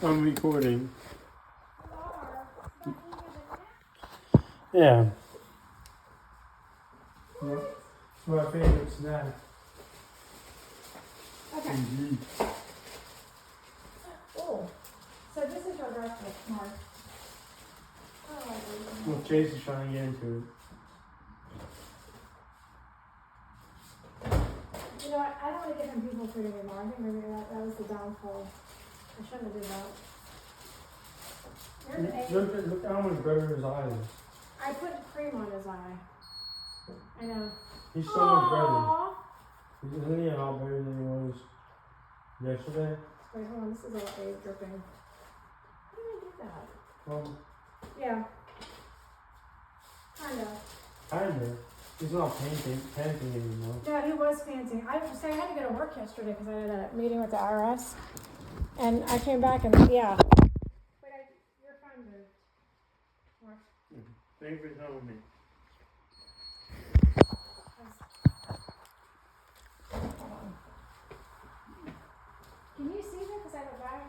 I'm recording. Yeah. It's my favorite snack. Okay. Indeed. Oh, so this is your breakfast, Mark. Oh, Well, Chase is trying to get into it. you know what? I don't want to give him people food anymore. I think maybe that was the downfall. I shouldn't have did that. Here's an egg. Look how much better his eye is. I put cream on his eye. I know. He's so much better. Aww. Isn't he a lot better than he was yesterday? Wait, hold on. This is all egg dripping. How did I do that? Yeah. Kinda. He's not panting anymore. Yeah, he was panting. I was saying I had to go to work yesterday because I had a meeting with the IRS. And I came back and, yeah. But you're fine, dude. Mark. Thanks for telling me. Hold on. Can you see that? Because I have a bag.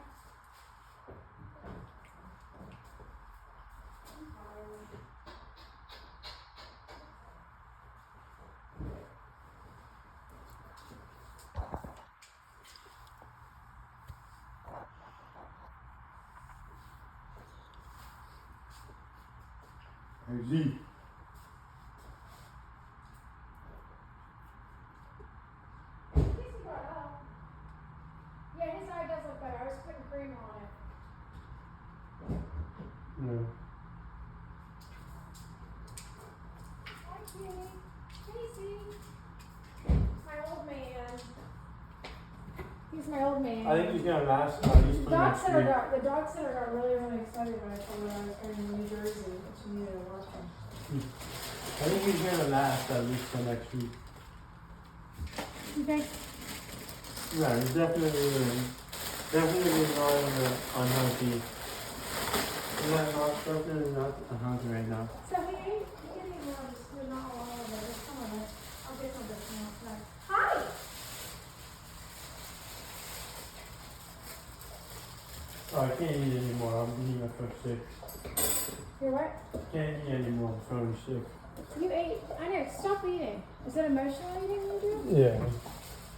Hey, Z. Yeah, his eye does look better. I was putting cream on it. No. Hi, Kitty. Casey. My old man. He's my old man. I think he's gonna last at least The till dog next sitter week. got really excited when I told her I was going to New Jersey, but she needed to work him. I think he's gonna last at least till next week. You think? Yeah, he's definitely not unhealthy. He's definitely not unhealthy right now. So he didn't even know there's not a lot of it. There's some of it. I'll get some of this now. Hi! Oh, I can't eat anymore. I'm eating at first sick. You're what? Can't eat anymore. I'm feeling sick. You ate. I know. Stop eating. Is it emotional eating you do? Yeah.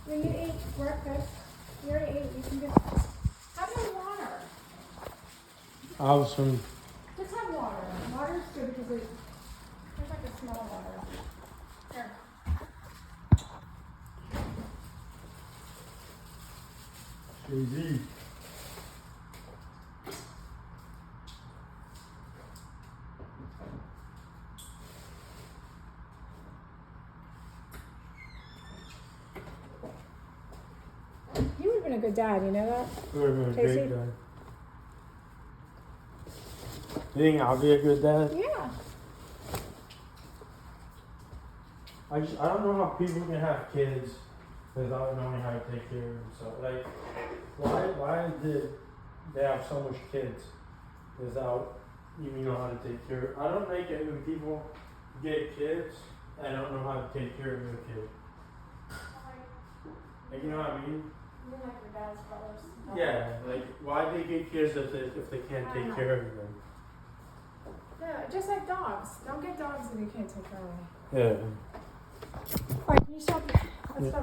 When you ate breakfast, you already ate. You can just have no water. I was from. Just have water. Water's good because there's like a small water. Here. Jay-Z. You would have been a good dad. You know that? You're a Casey? great dad. You think I'll be a good dad? Yeah. I don't know how people can have kids without knowing how to take care of themselves. Like, why did they have so much kids without even know how to take care? I don't like it when people get kids and don't know how to take care of their kid. Like, you know what I mean? You're like your dad's brothers. Yeah, like, why they get kids if they can't take care of them? No, just like dogs. Don't get dogs if you can't take care of them. Yeah. Alright, can you stop? Let's stop.